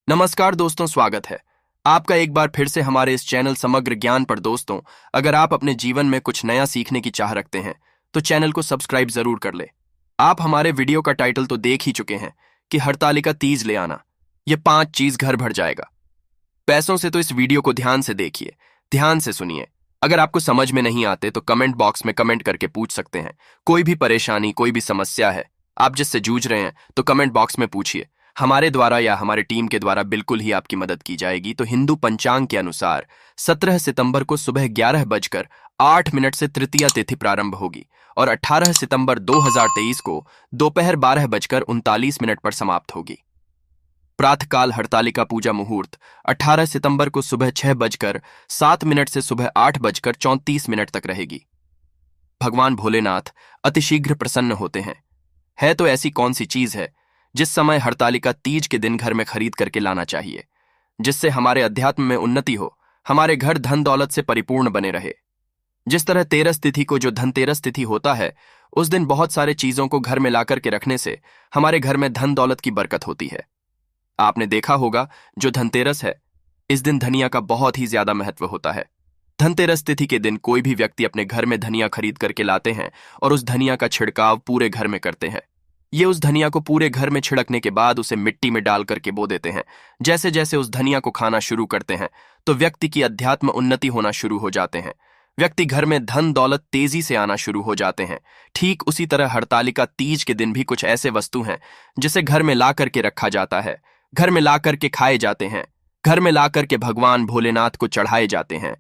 नमस्कार दोस्तों, स्वागत है आपका एक बार फिर से हमारे इस चैनल समग्र ज्ञान पर। दोस्तों, अगर आप अपने जीवन में कुछ नया सीखने की चाह रखते हैं तो चैनल को सब्सक्राइब जरूर कर ले। आप हमारे वीडियो का टाइटल तो देख ही चुके हैं कि हरतालिका तीज ले आना, ये 5 चीज घर भर जाएगा पैसों से। तो इस वीडियो को ध्यान से देखिए, ध्यान से सुनिए। अगर आपको समझ में नहीं आते तो कमेंट बॉक्स में कमेंट करके पूछ सकते हैं। कोई भी परेशानी, कोई भी समस्या है आप जिससे जूझ रहे हैं तो कमेंट बॉक्स में पूछिए। हमारे द्वारा या हमारे टीम के द्वारा बिल्कुल ही आपकी मदद की जाएगी। तो हिंदू पंचांग के अनुसार 17 सितंबर को सुबह 11:08 से तृतीया तिथि प्रारंभ होगी और 18 सितंबर 2023 को दोपहर 12:39 पर समाप्त होगी। प्रातःकाल हरतालिका पूजा मुहूर्त 18 सितंबर को सुबह 6:07 से सुबह 8:34 तक रहेगी। भगवान भोलेनाथ अतिशीघ्र प्रसन्न होते हैं। है तो ऐसी कौन सी चीज है जिस समय हरतालिका तीज के दिन घर में खरीद करके लाना चाहिए, जिससे हमारे अध्यात्म में उन्नति हो, हमारे घर धन दौलत से परिपूर्ण बने रहे। जिस तरह तेरस तिथि को जो धनतेरस तिथि होता है, उस दिन बहुत सारे चीजों को घर में लाकर के रखने से हमारे घर में धन दौलत की बरकत होती है। आपने देखा होगा जो धनतेरस है, इस दिन धनिया का बहुत ही ज्यादा महत्व होता है। धनतेरस तिथि के दिन कोई भी व्यक्ति अपने घर में धनिया खरीद करके लाते हैं और उस धनिया का छिड़काव पूरे घर में करते हैं। ये उस धनिया को पूरे घर में छिड़कने के बाद उसे मिट्टी में डाल करके बो देते हैं। जैसे जैसे उस धनिया को खाना शुरू करते हैं तो व्यक्ति की अध्यात्म उन्नति होना शुरू हो जाते हैं। व्यक्ति घर में धन दौलत तेजी से आना शुरू हो जाते हैं। ठीक उसी तरह हरतालिका तीज के दिन भी कुछ ऐसे वस्तु हैं जिसे घर में ला करके रखा जाता है, घर में ला करके खाए जाते हैं, घर में ला करके भगवान भोलेनाथ को चढ़ाए जाते हैं।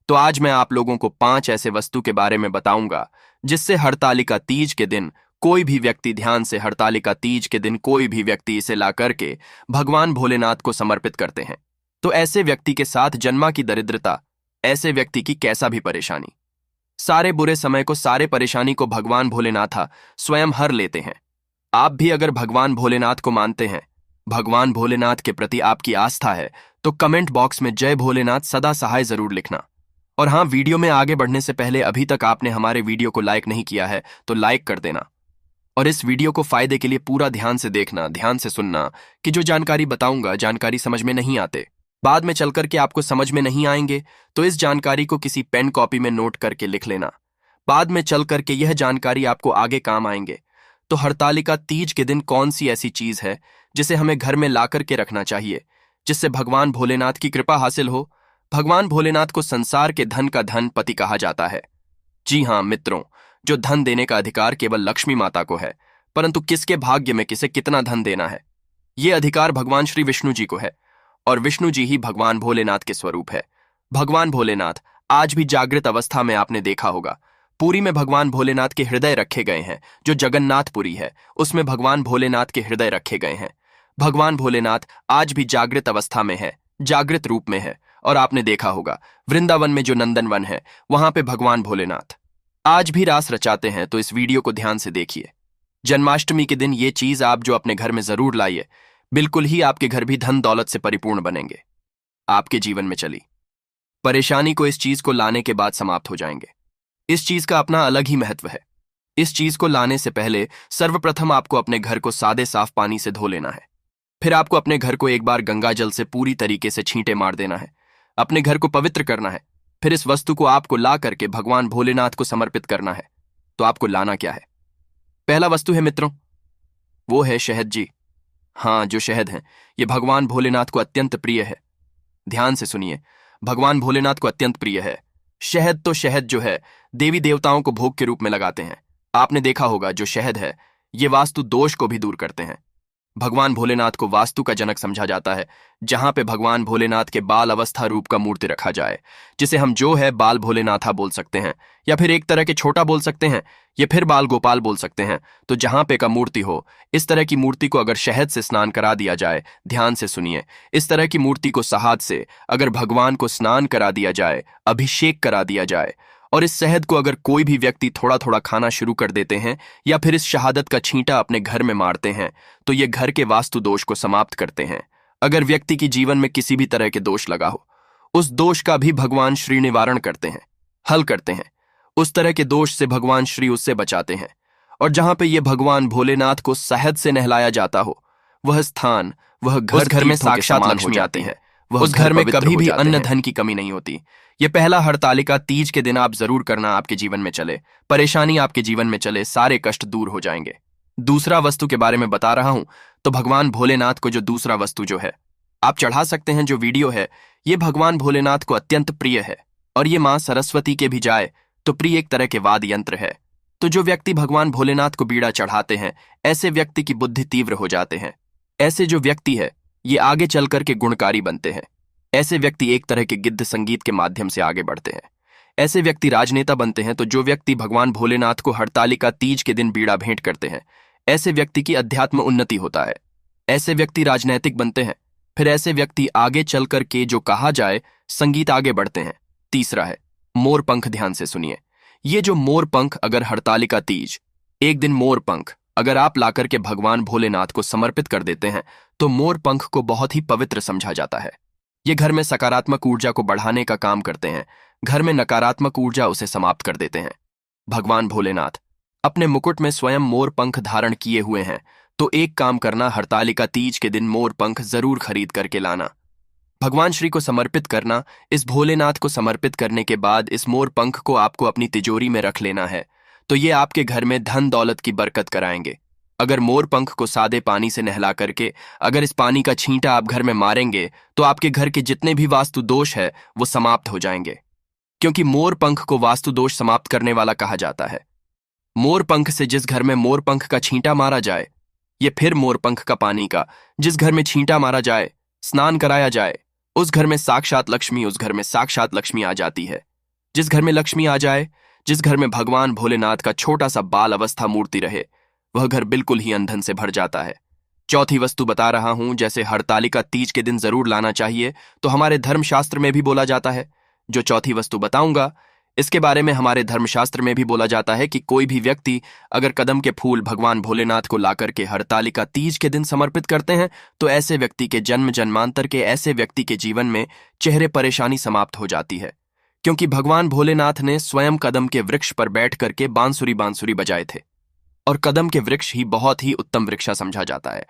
तो आज मैं आप लोगों को 5 ऐसे वस्तु के बारे में बताऊंगा जिससे हरतालिका तीज के दिन कोई भी व्यक्ति, ध्यान से, हरतालिका तीज के दिन कोई भी व्यक्ति इसे ला करके भगवान भोलेनाथ को समर्पित करते हैं। तो ऐसे व्यक्ति के साथ जन्मा की दरिद्रता, ऐसे व्यक्ति की कैसा भी परेशानी, सारे बुरे समय को, सारे परेशानी को भगवान भोलेनाथ स्वयं हर लेते हैं। आप भी अगर भगवान भोलेनाथ को मानते हैं, भगवान भोलेनाथ के प्रति आपकी आस्था है, तो कमेंट बॉक्स में जय भोलेनाथ सदा सहाय जरूर लिखना। और हाँ, वीडियो में आगे बढ़ने से पहले अभी तक आपने हमारे वीडियो को लाइक नहीं किया है तो लाइक कर देना और इस वीडियो को फायदे के लिए पूरा ध्यान से देखना, ध्यान से सुनना कि जो जानकारी बताऊंगा, जानकारी समझ में नहीं आते, बाद में चलकर के आपको समझ में नहीं आएंगे तो इस जानकारी को किसी पेन कॉपी में नोट करके लिख लेना। बाद में चल करके यह जानकारी आपको आगे काम आएंगे। तो हरतालिका तीज के दिन कौन सी ऐसी चीज है जिसे हमें घर में ला करके रखना चाहिए, जिससे भगवान भोलेनाथ की कृपा हासिल हो। भगवान भोलेनाथ को संसार के धन का धन पति कहा जाता है। जी हाँ मित्रों, जो धन देने का अधिकार केवल लक्ष्मी माता को है, परंतु किसके भाग्य में किसे कितना धन देना है, ये अधिकार भगवान श्री विष्णु जी को है और विष्णु जी ही भगवान भोलेनाथ के स्वरूप है। भगवान भोलेनाथ आज भी जागृत अवस्था में, आपने देखा होगा, पुरी में भगवान भोलेनाथ के हृदय रखे गए हैं। जो जगन्नाथपुरी है उसमें भगवान भोलेनाथ के हृदय रखे गए हैं। भगवान भोलेनाथ आज भी जागृत अवस्था में है, जागृत रूप में है। और आपने देखा होगा वृंदावन में जो नंदनवन है, वहां पे भगवान भोलेनाथ आज भी रास रचाते हैं। तो इस वीडियो को ध्यान से देखिए। जन्माष्टमी के दिन ये चीज आप जो अपने घर में जरूर लाइए, बिल्कुल ही आपके घर भी धन दौलत से परिपूर्ण बनेंगे। आपके जीवन में चली परेशानी को इस चीज को लाने के बाद समाप्त हो जाएंगे। इस चीज का अपना अलग ही महत्व है। इस चीज को लाने से पहले सर्वप्रथम आपको अपने घर को सादे साफ पानी से धो लेना है। फिर आपको अपने घर को एक बार गंगा जल से पूरी तरीके से छींटे मार देना है, अपने घर को पवित्र करना है। फिर इस वस्तु को आपको ला करके भगवान भोलेनाथ को समर्पित करना है। तो आपको लाना क्या है? पहला वस्तु है मित्रों, वो है शहद। जी हाँ, जो शहद है ये भगवान भोलेनाथ को अत्यंत प्रिय है। ध्यान से सुनिए, भगवान भोलेनाथ को अत्यंत प्रिय है शहद। तो शहद जो है देवी देवताओं को भोग के रूप में लगाते हैं। आपने देखा होगा जो शहद है ये वास्तु दोष को भी दूर करते हैं। भगवान भोलेनाथ को वास्तु का जनक समझा जाता है। जहां पे भगवान भोलेनाथ के बाल अवस्था रूप का मूर्ति रखा जाए, जिसे हम जो है बाल भोलेनाथा बोल सकते हैं, या फिर एक तरह के छोटा बोल सकते हैं, या फिर बाल गोपाल बोल सकते हैं। तो जहां पे का मूर्ति हो, इस तरह की मूर्ति को अगर शहद से स्नान करा दिया जाए, ध्यान से सुनिए, इस तरह की मूर्ति को शहद से अगर भगवान को स्नान करा दिया जाए, अभिषेक करा दिया जाए, और इस शहद को अगर कोई भी व्यक्ति थोड़ा थोड़ा खाना शुरू कर देते हैं या फिर इस शहादत का छींटा अपने घर में मारते हैं, तो ये घर के वास्तु दोष को समाप्त करते हैं। अगर व्यक्ति की जीवन में किसी भी तरह के दोष लगा हो, उस दोष का भी भगवान श्री निवारण करते हैं, हल करते हैं। उस तरह के दोष से भगवान श्री उससे बचाते हैं। और जहां पे ये भगवान भोलेनाथ को शहद से नहलाया जाता हो, वह स्थान, वह घर में साक्षात लक्ष्मी आती है। उस घर में कभी भी अन्न धन की कमी नहीं होती। ये पहला हरतालिका तीज के दिन आप जरूर करना, आपके जीवन में चले, परेशानी आपके जीवन में चले, सारे कष्ट दूर हो जाएंगे। दूसरा वस्तु के बारे में बता रहा हूं, तो भगवान भोलेनाथ को जो दूसरा वस्तु जो है आप चढ़ा सकते हैं, जो वीडियो है, ये भगवान भोलेनाथ को अत्यंत प्रिय है और ये मां सरस्वती के भी जाए तो प्रिय एक तरह के वाद्य यंत्र है। तो जो व्यक्ति भगवान भोलेनाथ को बीड़ा चढ़ाते हैं, ऐसे व्यक्ति की बुद्धि तीव्र हो जाते हैं। ऐसे जो व्यक्ति है ये आगे चल करके गुणकारी बनते हैं। ऐसे व्यक्ति एक तरह के गिद्ध संगीत के माध्यम से आगे बढ़ते हैं। ऐसे व्यक्ति राजनेता बनते हैं। तो जो व्यक्ति भगवान भोलेनाथ को हरतालिका तीज के दिन बीड़ा भेंट करते हैं, ऐसे व्यक्ति की अध्यात्म उन्नति होता है। ऐसे व्यक्ति राजनैतिक बनते हैं। फिर ऐसे व्यक्ति आगे चल करके जो कहा जाए संगीत आगे बढ़ते हैं। तीसरा है मोर पंख। ध्यान से सुनिए, ये जो मोर पंख, अगर हरतालिका तीज एक दिन मोर पंख अगर आप लाकर के भगवान भोलेनाथ को समर्पित कर देते हैं, तो मोर पंख को बहुत ही पवित्र समझा जाता है। ये घर में सकारात्मक ऊर्जा को बढ़ाने का काम करते हैं। घर में नकारात्मक ऊर्जा उसे समाप्त कर देते हैं। भगवान भोलेनाथ अपने मुकुट में स्वयं मोर पंख धारण किए हुए हैं। तो एक काम करना, हरतालिका तीज के दिन मोर पंख जरूर खरीद करके लाना, भगवान श्री को समर्पित करना। इस भोलेनाथ को समर्पित करने के बाद इस मोर पंख को आपको अपनी तिजोरी में रख लेना है। तो ये आपके घर में धन दौलत की बरकत कराएंगे। अगर मोर पंख को सादे पानी से नहला करके अगर इस पानी का छींटा आप घर में मारेंगे, तो आपके घर के जितने भी वास्तु दोष है वो समाप्त हो जाएंगे। क्योंकि मोर पंख को वास्तु दोष समाप्त करने वाला कहा जाता है। मोर पंख से जिस घर में मोर पंख का छींटा मारा जाए, ये फिर मोर पंख का पानी का जिस घर में छींटा मारा जाए, स्नान कराया जाए, उस घर में साक्षात लक्ष्मी, उस घर में साक्षात लक्ष्मी आ जाती है। जिस घर में लक्ष्मी आ जाए, जिस घर में भगवान भोलेनाथ का छोटा सा बाल अवस्था मूर्ति रहे, वह घर बिल्कुल ही ईंधन से भर जाता है। चौथी वस्तु बता रहा हूं, जैसे हरतालिका तीज के दिन जरूर लाना चाहिए, तो हमारे धर्मशास्त्र में भी बोला जाता है। जो चौथी वस्तु बताऊंगा, इसके बारे में हमारे धर्मशास्त्र में भी बोला जाता है कि कोई भी व्यक्ति अगर कदम के फूल भगवान भोलेनाथ को लाकर के हरतालिका तीज के दिन समर्पित करते हैं, तो ऐसे व्यक्ति के जन्म जन्मांतर के ऐसे व्यक्ति के जीवन में चेहरे परेशानी समाप्त हो जाती है। क्योंकि भगवान भोलेनाथ ने स्वयं कदम के वृक्ष पर बैठ करके बांसुरी बजाए थे और कदम के वृक्ष ही बहुत ही उत्तम वृक्ष समझा जाता है।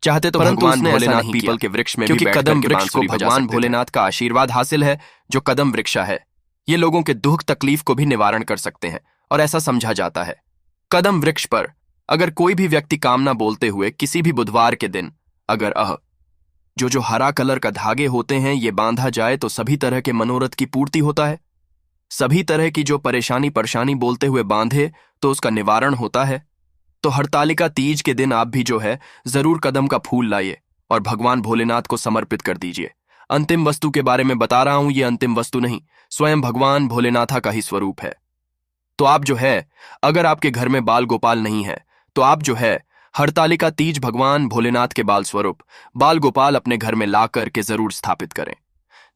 चाहते तो भगवान भोलेनाथ पीपल के वृक्ष में, क्योंकि कदम वृक्ष को भगवान भोलेनाथ का आशीर्वाद हासिल है। जो कदम वृक्ष है, ये लोगों के दुख तकलीफ को भी निवारण कर सकते हैं और ऐसा समझा जाता है। कदम वृक्ष पर अगर कोई भी व्यक्ति कामना बोलते हुए किसी भी बुधवार के दिन अगर जो हरा कलर का धागे होते हैं ये बांधा जाए, तो सभी तरह के मनोरथ की पूर्ति होता है। सभी तरह की जो परेशानी बोलते हुए बांधे तो उसका निवारण होता है। तो हरतालिका तीज के दिन आप भी जो है जरूर कदम का फूल लाइए और भगवान भोलेनाथ को समर्पित कर दीजिए। अंतिम वस्तु के बारे में बता रहा हूं, ये अंतिम वस्तु नहीं, स्वयं भगवान भोलेनाथ का ही स्वरूप है। तो आप जो है, अगर आपके घर में बाल गोपाल नहीं है, तो आप जो है हरतालिका तीज भगवान भोलेनाथ के बाल स्वरूप बाल गोपाल अपने घर में ला करके जरूर स्थापित करें।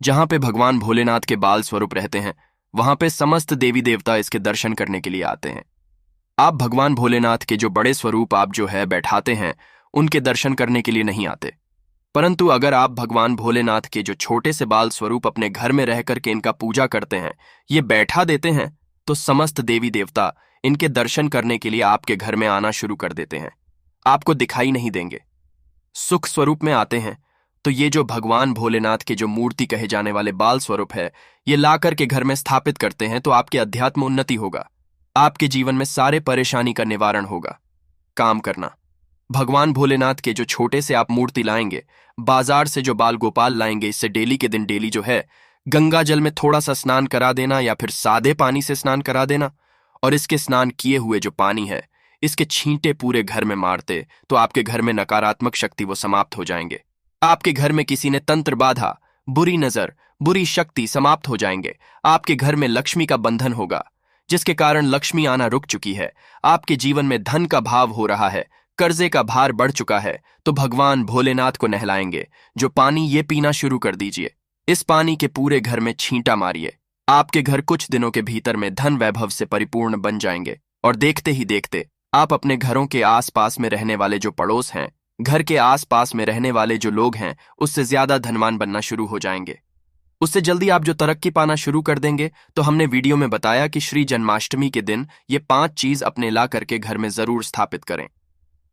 जहां पे भगवान भोलेनाथ के बाल स्वरूप रहते हैं, वहां पे समस्त देवी देवता इसके दर्शन करने के लिए आते हैं। आप भगवान भोलेनाथ के जो बड़े स्वरूप आप जो है बैठाते हैं, उनके दर्शन करने के लिए नहीं आते। परंतु अगर आप भगवान भोलेनाथ के जो छोटे से बाल स्वरूप अपने घर में रह करके इनका पूजा करते हैं, ये बैठा देते हैं, तो समस्त देवी देवता इनके दर्शन करने के लिए आपके घर में आना शुरू कर देते हैं। आपको दिखाई नहीं देंगे, सुख स्वरूप में आते हैं। तो ये जो भगवान भोलेनाथ के जो मूर्ति कहे जाने वाले बाल स्वरूप है, ये ला करके घर में स्थापित करते हैं, तो आपके अध्यात्म उन्नति होगा। आपके जीवन में सारे परेशानी का निवारण होगा। काम करना, भगवान भोलेनाथ के जो छोटे से आप मूर्ति लाएंगे, बाजार से जो बाल गोपाल लाएंगे, इससे डेली के दिन डेली जो है गंगा जल में थोड़ा सा स्नान करा देना या फिर सादे पानी से स्नान करा देना। और इसके स्नान किए हुए जो पानी है, इसके छींटे पूरे घर में मारते, तो आपके घर में नकारात्मक शक्ति वो समाप्त हो जाएंगे। आपके घर में किसी ने तंत्र बाधा, बुरी नजर, बुरी शक्ति समाप्त हो जाएंगे। आपके घर में लक्ष्मी का बंधन होगा, जिसके कारण लक्ष्मी आना रुक चुकी है। आपके जीवन में धन का भाव हो रहा है, कर्जे का भार बढ़ चुका है, तो भगवान भोलेनाथ को नहलाएंगे। जो पानी ये पीना शुरू कर दीजिए। इस पानी के पूरे घर में छींटा मारिए। आपके घर कुछ दिनों के भीतर में धन वैभव से परिपूर्ण बन जाएंगे। और देखते ही देखते आप अपने घरों के आसपास में रहने वाले जो पड़ोस हैं, घर के आसपास में रहने वाले जो लोग हैं, उससे ज्यादा धनवान बनना शुरू हो जाएंगे। उससे जल्दी आप जो तरक्की पाना शुरू कर देंगे। तो हमने वीडियो में बताया कि श्री जन्माष्टमी के दिन ये 5 चीज अपने ला करके घर में जरूर स्थापित करें।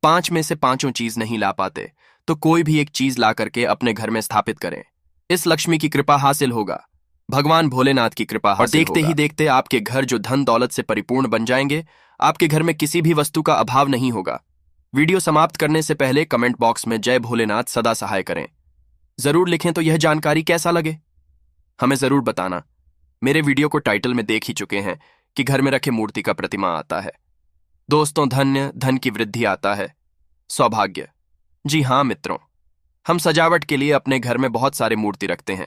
5 में से 5 चीज नहीं ला पाते, तो कोई भी एक चीज ला करके अपने घर में स्थापित करें। इस लक्ष्मी की कृपा हासिल होगा, भगवान भोलेनाथ की कृपा हासिल होगा। और देखते ही देखते आपके घर जो धन दौलत से परिपूर्ण बन जाएंगे। आपके घर में किसी भी वस्तु का अभाव नहीं होगा। वीडियो समाप्त करने से पहले कमेंट बॉक्स में जय भोलेनाथ सदा सहाय करें जरूर लिखें। तो यह जानकारी कैसा लगे हमें जरूर बताना। मेरे वीडियो को टाइटल में देख ही चुके हैं कि घर में रखे मूर्ति का प्रतिमा आता है। दोस्तों, धन की वृद्धि आता है, सौभाग्य। जी हाँ मित्रों, हम सजावट के लिए अपने घर में बहुत सारे मूर्ति रखते हैं,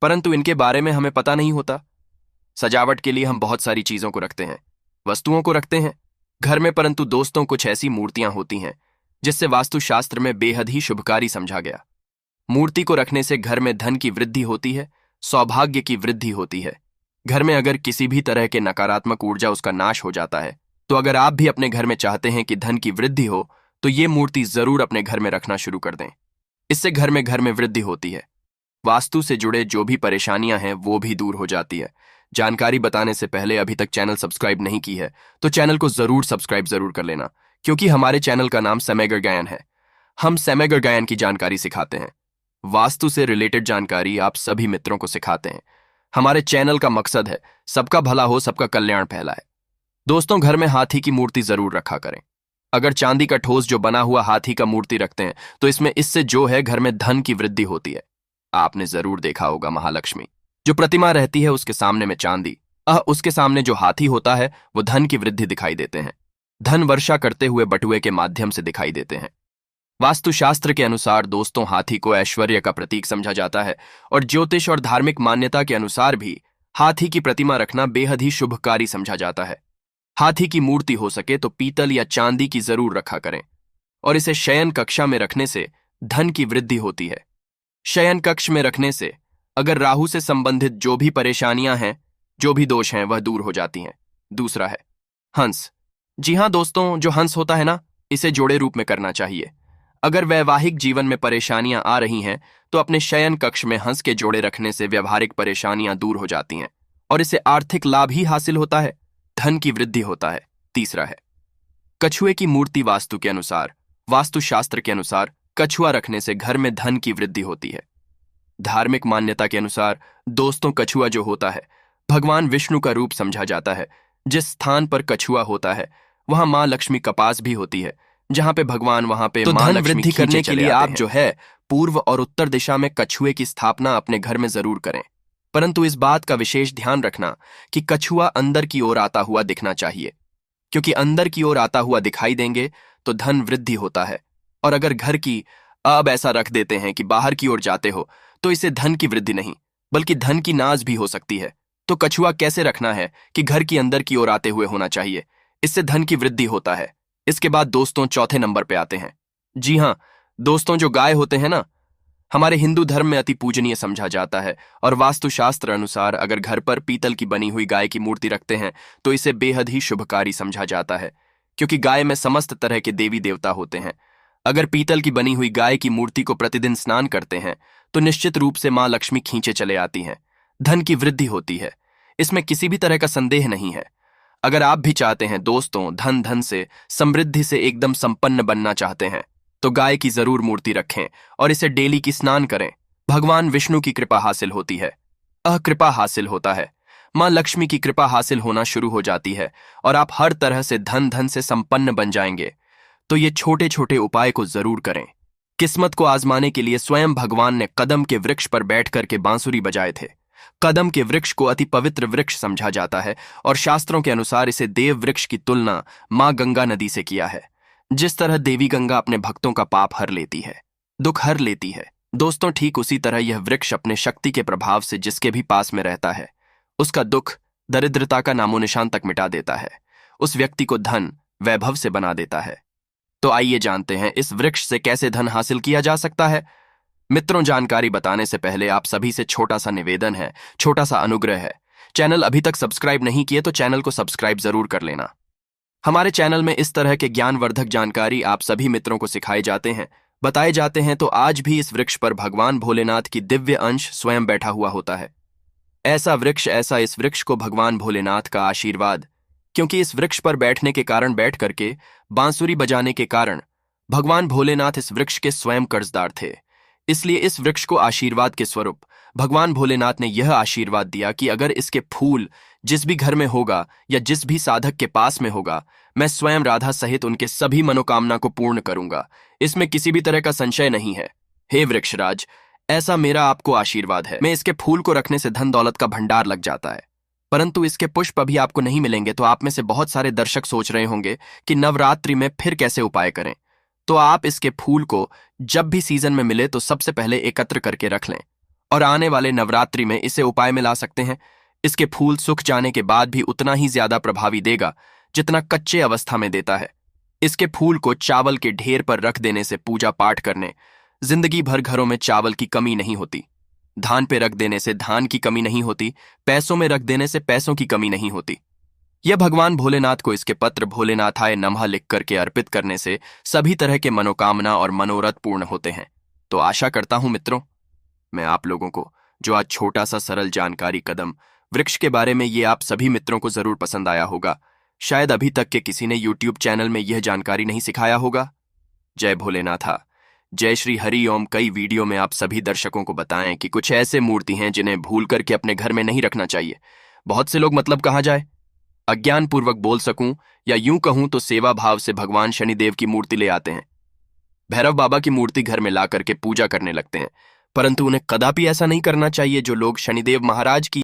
परंतु इनके बारे में हमें पता नहीं होता। सजावट के लिए हम बहुत सारी चीजों को रखते हैं, वस्तुओं को रखते हैं घर में, परंतु दोस्तों कुछ ऐसी मूर्तियां होती हैं जिससे वास्तुशास्त्र में बेहद ही शुभकारी समझा गया। मूर्ति को रखने से घर में धन की वृद्धि होती है, सौभाग्य की वृद्धि होती है। घर में अगर किसी भी तरह के नकारात्मक ऊर्जा उसका नाश हो जाता है। तो अगर आप भी अपने घर में चाहते हैं कि धन की वृद्धि हो तो ये मूर्ति जरूर अपने घर में रखना शुरू कर दें। इससे घर में वृद्धि होती है। वास्तु से जुड़े जो भी परेशानियां हैं वो भी दूर हो जाती है। जानकारी बताने से पहले अभी तक चैनल सब्सक्राइब नहीं की है तो चैनल को जरूर सब्सक्राइब जरूर कर लेना, क्योंकि हमारे चैनल का नाम समग्र ज्ञान है। हम समग्र ज्ञान की जानकारी सिखाते हैं। वास्तु से रिलेटेड जानकारी आप सभी मित्रों को सिखाते हैं। हमारे चैनल का मकसद है सबका भला हो, सबका कल्याण फैलाए। दोस्तों, घर में हाथी की मूर्ति जरूर रखा करें। अगर चांदी का ठोस जो बना हुआ हाथी का मूर्ति रखते हैं तो इससे जो है घर में धन की वृद्धि होती है। आपने जरूर देखा होगा महालक्ष्मी जो प्रतिमा रहती है उसके सामने में चांदी, उसके सामने जो हाथी होता है वो धन की वृद्धि दिखाई देते हैं। धन वर्षा करते हुए बटुए के माध्यम से दिखाई देते हैं। वास्तुशास्त्र के अनुसार दोस्तों, हाथी को ऐश्वर्य का प्रतीक समझा जाता है और ज्योतिष और धार्मिक मान्यता के अनुसार भी हाथी की प्रतिमा रखना बेहद ही शुभकारी समझा जाता है। हाथी की मूर्ति हो सके तो पीतल या चांदी की जरूर रखा करें और इसे शयन कक्षा में रखने से धन की वृद्धि होती है। शयन कक्ष में रखने से अगर राहु से संबंधित जो भी परेशानियां हैं, जो भी दोष हैं, वह दूर हो जाती हैं। दूसरा है हंस। जी हाँ दोस्तों, जो हंस होता है ना, इसे जोड़े रूप में करना चाहिए। अगर वैवाहिक जीवन में परेशानियां आ रही हैं तो अपने शयन कक्ष में हंस के जोड़े रखने से व्यवहारिक परेशानियां दूर हो जाती हैं और इसे आर्थिक लाभ ही हासिल होता है, धन की वृद्धि होता है। तीसरा है कछुए की मूर्ति। वास्तुशास्त्र के अनुसार कछुआ रखने से घर में धन की वृद्धि होती है। धार्मिक मान्यता के अनुसार दोस्तों, कछुआ जो होता है भगवान विष्णु का रूप समझा जाता है। जिस स्थान पर कछुआ होता है वहां मां लक्ष्मी का पास भी होती है। जहां पे भगवान वहां पे मां लक्ष्मी वृद्धि करने के लिए आप जो है पूर्व और उत्तर दिशा में कछुए की स्थापना अपने घर में जरूर करें, परंतु इस बात का विशेष ध्यान रखना कि कछुआ अंदर की ओर आता हुआ दिखना चाहिए, क्योंकि अंदर की ओर आता हुआ दिखाई देंगे तो धन वृद्धि होता है। और अगर घर की अब ऐसा रख देते हैं कि बाहर की ओर जाते हो तो इसे धन की वृद्धि नहीं बल्कि धन की नाज भी हो सकती है। तो कछुआ कैसे रखना है कि घर की अंदर की ओर आते हुए होना चाहिए, इससे धन की वृद्धि होता है। इसके बाद दोस्तों, चौथे नंबर पे आते हैं। जी हाँ दोस्तों, जो गाय होते हैं ना, हमारे हिंदू धर्म में अति पूजनीय समझा जाता है और वास्तुशास्त्र अनुसार अगर घर पर पीतल की बनी हुई गाय की मूर्ति रखते हैं तो इसे बेहद ही शुभकारी समझा जाता है, क्योंकि गाय में समस्त तरह के देवी देवता होते हैं। अगर पीतल की बनी हुई गाय की मूर्ति को प्रतिदिन स्नान करते हैं तो निश्चित रूप से मां लक्ष्मी खींचे चले आती हैं, धन की वृद्धि होती है। इसमें किसी भी तरह का संदेह नहीं है। अगर आप भी चाहते हैं दोस्तों, धन से समृद्धि से एकदम संपन्न बनना चाहते हैं तो गाय की जरूर मूर्ति रखें और इसे डेली की स्नान करें। भगवान विष्णु की कृपा हासिल होती है, कृपा हासिल होता है। मां लक्ष्मी की कृपा हासिल होना शुरू हो जाती है और आप हर तरह से धन से संपन्न बन जाएंगे। तो ये छोटे छोटे उपाय को जरूर करें। किस्मत को आजमाने के लिए स्वयं भगवान ने कदम के वृक्ष पर बैठ करके बांसुरी बजाए थे। कदम के वृक्ष को अति पवित्र वृक्ष समझा जाता है और शास्त्रों के अनुसार इसे देव वृक्ष की तुलना मां गंगा नदी से किया है। जिस तरह देवी गंगा अपने भक्तों का पाप हर लेती है, दुख हर लेती है, दोस्तों ठीक उसी तरह यह वृक्ष अपने शक्ति के प्रभाव से जिसके भी पास में रहता है उसका दुख, दरिद्रता का नामो निशान तक मिटा देता है, उस व्यक्ति को धन वैभव से बना देता है। तो आइए जानते हैं इस वृक्ष से कैसे धन हासिल किया जा सकता है। मित्रों, जानकारी बताने से पहले आप सभी से छोटा सा निवेदन है, छोटा सा अनुग्रह है। चैनल अभी तक सब्सक्राइब नहीं किए तो चैनल को सब्सक्राइब जरूर कर लेना। हमारे चैनल में इस तरह के ज्ञानवर्धक जानकारी आप सभी मित्रों को सिखाए जाते हैं, बताए जाते हैं। तो आज भी इस वृक्ष पर भगवान भोलेनाथ की दिव्य अंश स्वयं बैठा हुआ होता है। ऐसा इस वृक्ष को भगवान भोलेनाथ का आशीर्वाद, क्योंकि इस वृक्ष पर बैठने के कारण, बैठ करके बांसुरी बजाने के कारण भगवान भोलेनाथ इस वृक्ष के स्वयं कर्जदार थे, इसलिए इस वृक्ष को आशीर्वाद के स्वरूप भगवान भोलेनाथ ने यह आशीर्वाद दिया कि अगर इसके फूल जिस भी घर में होगा या जिस भी साधक के पास में होगा, मैं स्वयं राधा सहित उनके सभी मनोकामना को पूर्ण करूंगा। इसमें किसी भी तरह का संशय नहीं है। हे वृक्षराज, ऐसा मेरा आपको आशीर्वाद है। मैं इसके फूल को रखने से धन दौलत का भंडार लग जाता है, परंतु इसके पुष्प अभी आपको नहीं मिलेंगे। तो आप में से बहुत सारे दर्शक सोच रहे होंगे कि नवरात्रि में फिर कैसे उपाय करें। तो आप इसके फूल को जब भी सीजन में मिले तो सबसे पहले एकत्र करके रख लें और आने वाले नवरात्रि में इसे उपाय में ला सकते हैं। इसके फूल सूख जाने के बाद भी उतना ही ज्यादा प्रभावी देगा जितना कच्चे अवस्था में देता है। इसके फूल को चावल के ढेर पर रख देने से पूजा पाठ करने जिंदगी भर घरों में चावल की कमी नहीं होती। धान पे रख देने से धान की कमी नहीं होती। पैसों में रख देने से पैसों की कमी नहीं होती। यह भगवान भोलेनाथ को इसके पत्र भोलेनाथाय नमः लिख करके अर्पित करने से सभी तरह के मनोकामना और मनोरथ पूर्ण होते हैं। तो आशा करता हूं मित्रों, मैं आप लोगों को जो आज छोटा सा सरल जानकारी कदम वृक्ष के बारे में, ये आप सभी मित्रों को जरूर पसंद आया होगा। शायद अभी तक के किसी ने यूट्यूब चैनल में यह जानकारी नहीं सिखाया होगा। जय भोलेनाथा, जय श्री हरि ओम। कई वीडियो में आप सभी दर्शकों को बताएं कि कुछ ऐसे मूर्ति हैं जिन्हें भूल करके अपने घर में नहीं रखना चाहिए। बहुत से लोग मतलब कहा जाए अज्ञान पूर्वक बोल सकूं या यूं कहूं तो सेवा भाव से भगवान शनिदेव की मूर्ति ले आते हैं, भैरव बाबा की मूर्ति घर में ला करके पूजा करने लगते हैं। परंतु उन्हें कदापि ऐसा नहीं करना चाहिए। जो लोग शनिदेव महाराज की